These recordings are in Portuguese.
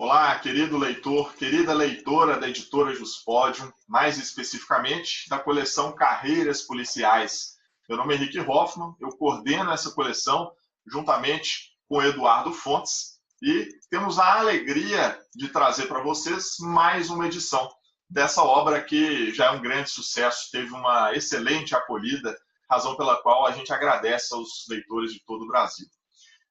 Olá, querido leitor, querida leitora da editora Juspódio, mais especificamente da coleção Carreiras Policiais. Meu nome é Henrique Hoffman, eu coordeno essa coleção juntamente com Eduardo Fontes e temos a alegria de trazer para vocês mais uma edição dessa obra que já é um grande sucesso, teve uma excelente acolhida, razão pela qual a gente agradece aos leitores de todo o Brasil.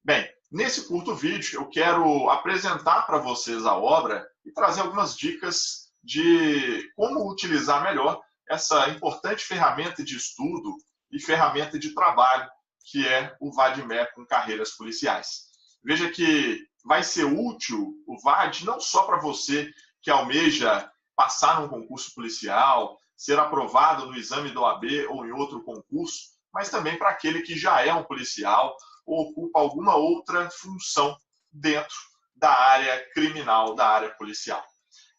Bem, nesse curto vídeo eu quero apresentar para vocês a obra e trazer algumas dicas de como utilizar melhor essa importante ferramenta de estudo e ferramenta de trabalho que é o VAD-MEC com Carreiras Policiais. Veja que vai ser útil o VAD não só para você que almeja passar num concurso policial, ser aprovado no exame da OAB ou em outro concurso, mas também para aquele que já é um policial ou ocupa alguma outra função dentro da área criminal, da área policial.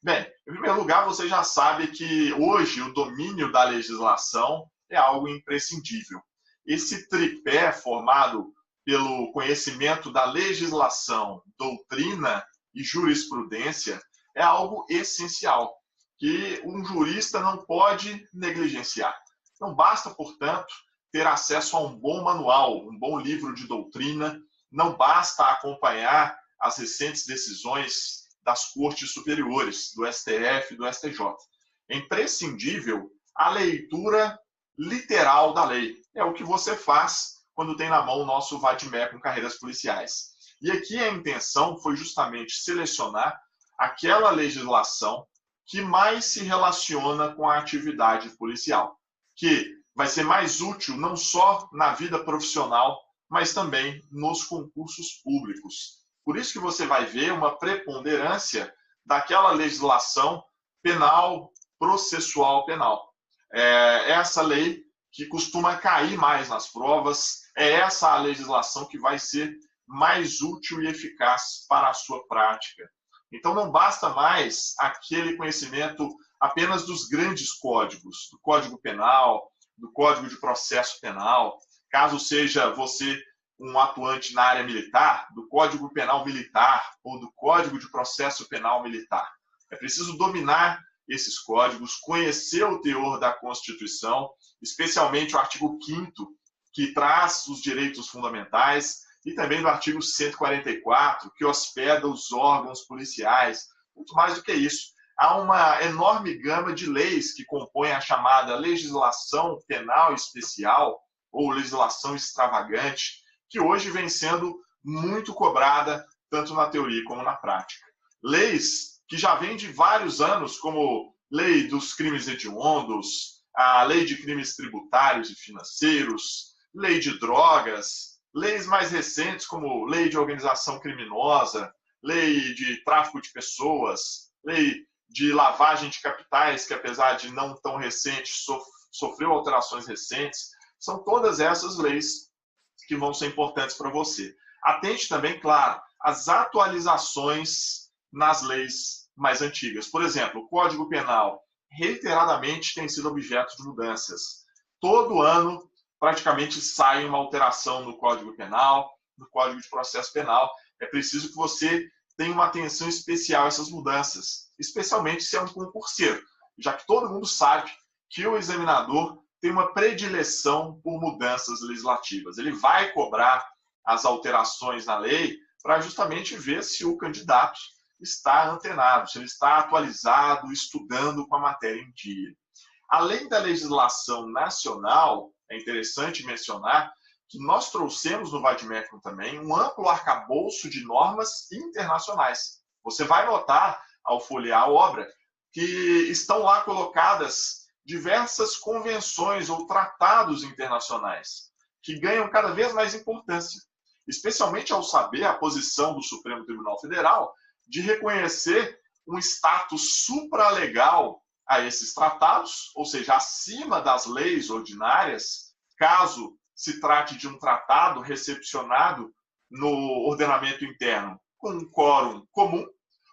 Bem, em primeiro lugar, você já sabe que hoje o domínio da legislação é algo imprescindível. Esse tripé formado pelo conhecimento da legislação, doutrina e jurisprudência é algo essencial, que um jurista não pode negligenciar. Não basta, portanto, ter acesso a um bom manual, um bom livro de doutrina, não basta acompanhar as recentes decisões das cortes superiores, do STF e do STJ. É imprescindível a leitura literal da lei. É o que você faz quando tem na mão o nosso VAD-MEC com Carreiras Policiais. E aqui a intenção foi justamente selecionar aquela legislação que mais se relaciona com a atividade policial, que vai ser mais útil não só na vida profissional, mas também nos concursos públicos. Por isso que você vai ver uma preponderância daquela legislação penal, processual penal. É essa lei que costuma cair mais nas provas, é essa a legislação que vai ser mais útil e eficaz para a sua prática. Então não basta mais aquele conhecimento apenas dos grandes códigos, do Código Penal, do Código de Processo Penal, caso seja você um atuante na área militar, do Código Penal Militar ou do Código de Processo Penal Militar. É preciso dominar esses códigos, conhecer o teor da Constituição, especialmente o artigo 5º, que traz os direitos fundamentais, e também do artigo 144, que hospeda os órgãos policiais. Muito mais do que isso. Há uma enorme gama de leis que compõem a chamada legislação penal especial ou legislação extravagante, que hoje vem sendo muito cobrada, tanto na teoria como na prática. Leis que já vêm de vários anos, como lei dos crimes hediondos, a lei de crimes tributários e financeiros, lei de drogas, leis mais recentes como lei de organização criminosa, lei de tráfico de pessoas, lei de lavagem de capitais, que apesar de não tão recente, sofreu alterações recentes. São todas essas leis que vão ser importantes para você. Atente também, claro, às atualizações nas leis mais antigas. Por exemplo, o Código Penal reiteradamente tem sido objeto de mudanças. Todo ano, praticamente, sai uma alteração no Código Penal, no Código de Processo Penal. É preciso que você tenha uma atenção especial a essas mudanças, especialmente se é um concurseiro, já que todo mundo sabe que o examinador tem uma predileção por mudanças legislativas. Ele vai cobrar as alterações na lei para justamente ver se o candidato está antenado, se ele está atualizado, estudando com a matéria em dia. Além da legislação nacional, é interessante mencionar que nós trouxemos no VAD-MEC também um amplo arcabouço de normas internacionais. Você vai notar, ao folhear a obra, que estão lá colocadas diversas convenções ou tratados internacionais, que ganham cada vez mais importância, especialmente ao saber a posição do Supremo Tribunal Federal de reconhecer um status supralegal a esses tratados, ou seja, acima das leis ordinárias, caso se trate de um tratado recepcionado no ordenamento interno com um quórum comum,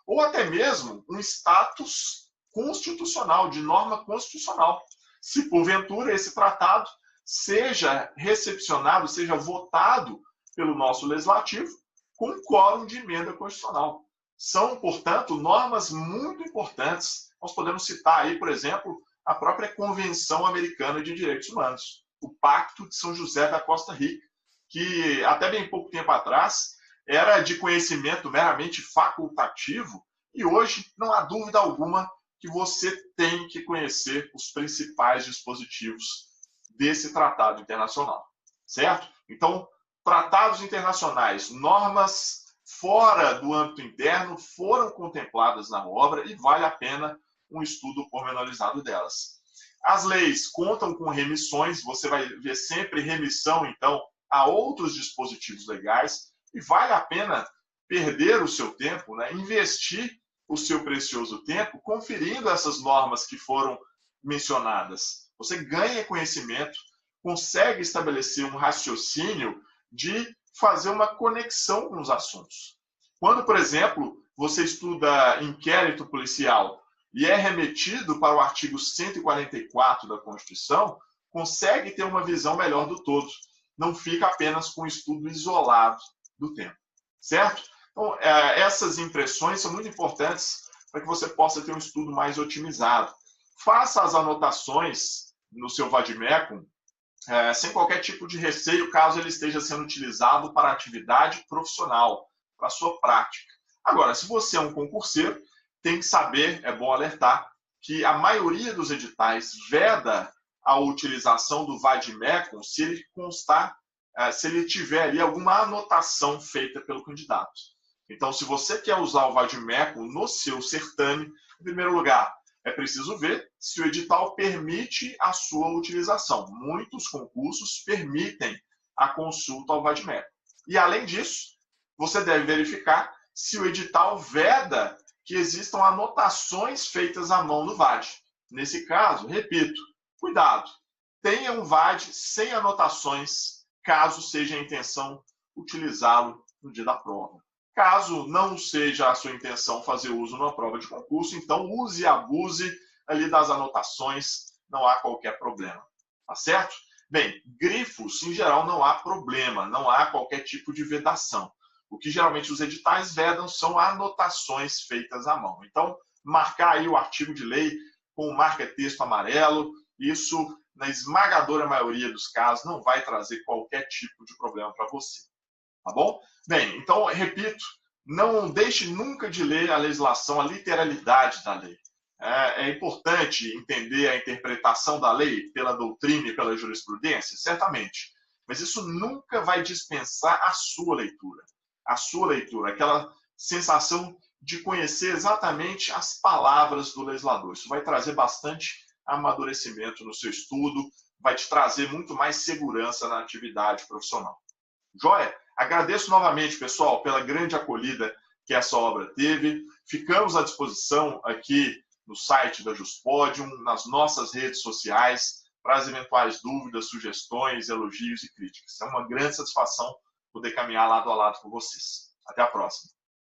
ou até mesmo um status constitucional, de norma constitucional, se porventura esse tratado seja recepcionado, seja votado pelo nosso legislativo com um quórum de emenda constitucional. São, portanto, normas muito importantes. Nós podemos citar aí, por exemplo, a própria Convenção Americana de Direitos Humanos, o Pacto de São José da Costa Rica, que até bem pouco tempo atrás era de conhecimento meramente facultativo, e hoje não há dúvida alguma que você tem que conhecer os principais dispositivos desse tratado internacional, certo? Então, tratados internacionais, normas fora do âmbito interno foram contempladas na obra e vale a pena um estudo pormenorizado delas. As leis contam com remissões, você vai ver sempre remissão, então, a outros dispositivos legais, e vale a pena perder o seu tempo, né, investir o seu precioso tempo conferindo essas normas que foram mencionadas. Você ganha conhecimento, consegue estabelecer um raciocínio de fazer uma conexão com os assuntos. Quando, por exemplo, você estuda inquérito policial e é remetido para o artigo 144 da Constituição, consegue ter uma visão melhor do todo. Não fica apenas com um estudo isolado do tema, certo? Então, essas impressões são muito importantes para que você possa ter um estudo mais otimizado. Faça as anotações no seu vademecum sem qualquer tipo de receio, caso ele esteja sendo utilizado para atividade profissional, para a sua prática. Agora, se você é um concurseiro, tem que saber, é bom alertar, que a maioria dos editais veda a utilização do vademecum se ele constar, se ele tiver ali alguma anotação feita pelo candidato. Então, se você quer usar o vademecum no seu certame, em primeiro lugar, é preciso ver se o edital permite a sua utilização. Muitos concursos permitem a consulta ao vademecum. E, além disso, você deve verificar se o edital veda que existam anotações feitas à mão no VAD. Nesse caso, repito, cuidado, tenha um VAD sem anotações, caso seja a intenção utilizá-lo no dia da prova. Caso não seja a sua intenção fazer uso numa prova de concurso, então use e abuse ali das anotações, não há qualquer problema, tá certo? Bem, grifos, em geral, não há problema, não há qualquer tipo de vedação. O que geralmente os editais vedam são anotações feitas à mão. Então, marcar aí o artigo de lei com marca-texto amarelo, isso, na esmagadora maioria dos casos, não vai trazer qualquer tipo de problema para você. Tá bom? Bem, então, repito, não deixe nunca de ler a legislação, a literalidade da lei. É importante entender a interpretação da lei pela doutrina e pela jurisprudência? Certamente. Mas isso nunca vai dispensar a sua leitura. A sua leitura, aquela sensação de conhecer exatamente as palavras do legislador. Isso vai trazer bastante amadurecimento no seu estudo, vai te trazer muito mais segurança na atividade profissional. Joia? Agradeço novamente, pessoal, pela grande acolhida que essa obra teve. Ficamos à disposição aqui no site da Juspodium, nas nossas redes sociais, para as eventuais dúvidas, sugestões, elogios e críticas. É uma grande satisfação poder caminhar lado a lado com vocês. Até a próxima.